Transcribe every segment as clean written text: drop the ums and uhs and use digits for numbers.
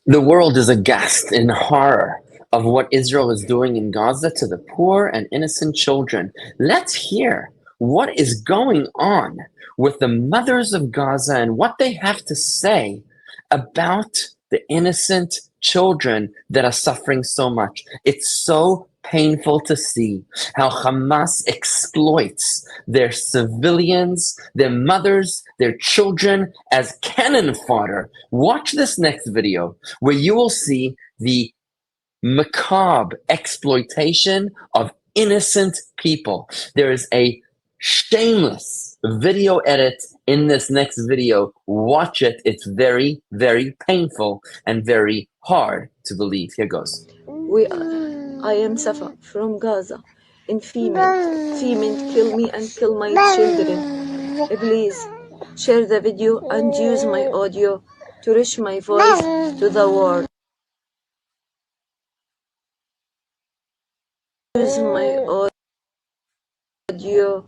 The world is aghast in horror of what Israel is doing in Gaza to the poor and innocent children. Let's hear what is going on with the mothers of Gaza and what they have to say about the innocent children that are suffering so much. It's so painful to see how Hamas exploits their civilians, their mothers, their children as cannon fodder. Watch this next video where you will see the macabre exploitation of innocent people. There is a shameless video edit in this next video. Watch it. It's very, very painful and very hard to believe. Here goes. I am Safa from Gaza. In female kill me and kill my children. Please share the video and use my audio to reach my voice to the world. Use my audio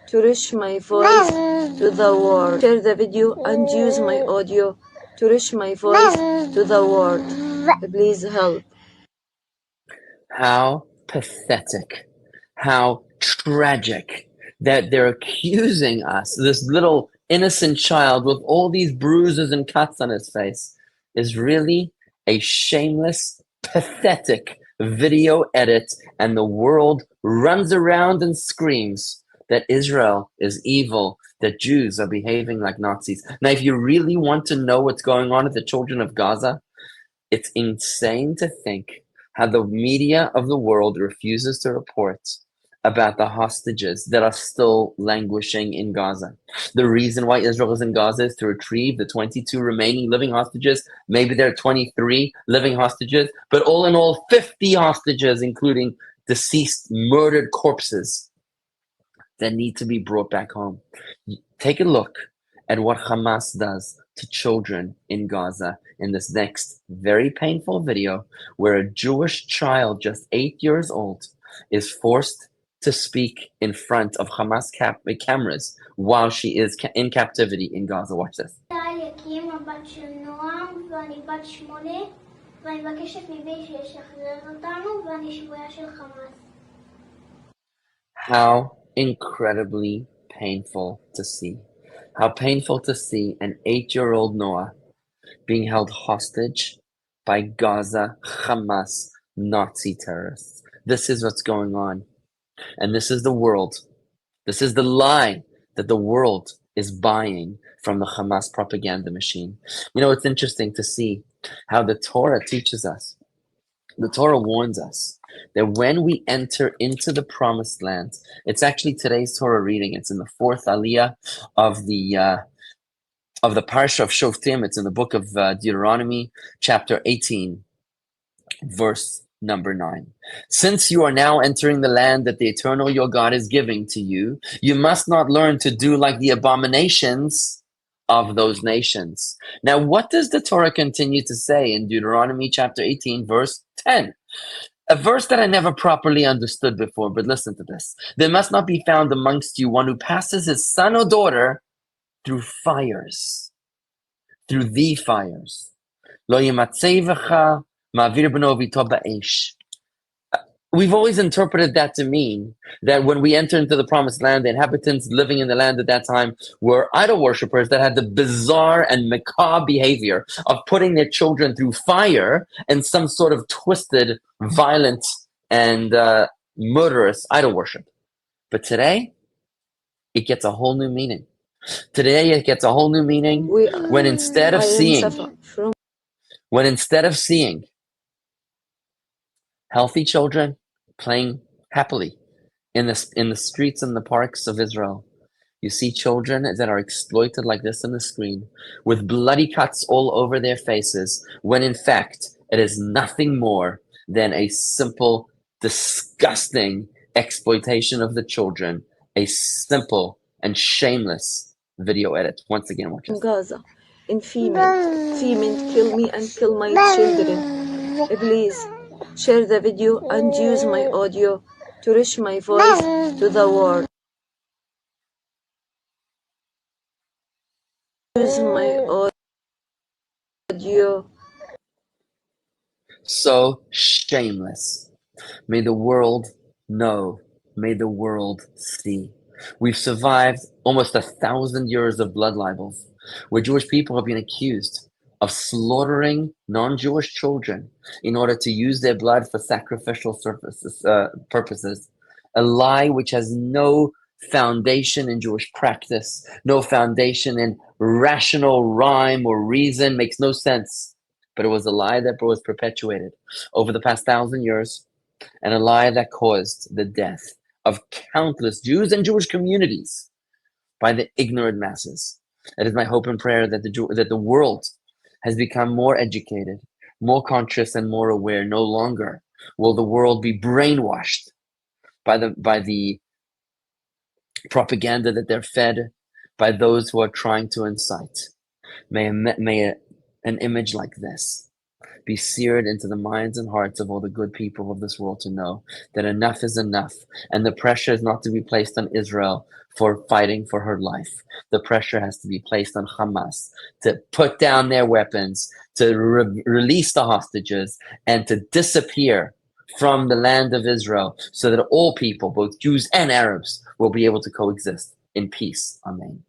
to reach my voice to the world. Share the video and use my audio to reach my voice to the world. Please help. How pathetic, how tragic that they're accusing us, this little innocent child with all these bruises and cuts on his face, is really a shameless, pathetic video edit, and the world runs around and screams that Israel is evil, that Jews are behaving like Nazis. Now, if you really want to know what's going on with the children of Gaza, it's insane to think how the media of the world refuses to report about the hostages that are still languishing in Gaza. The reason why Israel is in Gaza is to retrieve the 22 remaining living hostages. Maybe there are 23 living hostages, but all in all, 50 hostages, including deceased, murdered corpses that need to be brought back home. Take a look at what Hamas does to children in Gaza in this next very painful video, where a Jewish child just 8 years old is forced to speak in front of Hamas cameras while she is in captivity in Gaza. Watch this. How incredibly painful to see. How painful to see an 8-year-old Noah being held hostage by Gaza Hamas Nazi terrorists. This is what's going on. And this is the world. This is the lie that the world is buying from the Hamas propaganda machine. You know, it's interesting to see how the Torah teaches us. The Torah warns us that when we enter into the promised land, it's actually today's Torah reading. It's in the fourth aliyah of the parsha of Shoftim. It's in the book of Deuteronomy, chapter 18, verse number 9. Since you are now entering the land that the eternal your God is giving to you, you must not learn to do like the abominations of those nations. Now, what does the Torah continue to say in Deuteronomy chapter 18, verse 10? A verse that I never properly understood before, but listen to this. There must not be found amongst you one who passes his son or daughter through fires, through the fires. Lo yimatzevecha ma'avir b'no v'ito ba'esh. We've always interpreted that to mean that when we enter into the promised land, the inhabitants living in the land at that time were idol worshippers that had the bizarre and macabre behavior of putting their children through fire and some sort of twisted, violent, and murderous idol worship. But today, it gets a whole new meaning. Today, it gets a whole new meaning when instead of seeing healthy children playing happily in the streets and the parks of Israel, you see children that are exploited like this on the screen with bloody cuts all over their faces, when in fact it is nothing more than a simple, disgusting exploitation of the children, a simple and shameless video edit. Once again, watch this. Gaza. In female kill me and kill my children. Please share the video and use my audio to reach my voice to the world. Use my audio. So shameless. May the world know. May the world see. We've survived almost 1,000 years of blood libels, where Jewish people have been accused of slaughtering non-Jewish children in order to use their blood for sacrificial purposes. A lie which has no foundation in Jewish practice, no foundation in rational rhyme or reason, makes no sense. But it was a lie that was perpetuated over the past 1,000 years, and a lie that caused the death of countless Jews and Jewish communities by the ignorant masses. It is my hope and prayer that the world has become more educated, more conscious, and more aware. No longer will the world be brainwashed by the propaganda that they're fed by those who are trying to incite. May an image like this be seared into the minds and hearts of all the good people of this world, to know that enough is enough, and the pressure is not to be placed on Israel for fighting for her life. The pressure has to be placed on Hamas to put down their weapons, to release the hostages, and to disappear from the land of Israel, so that all people, both Jews and Arabs, will be able to coexist in peace. Amen.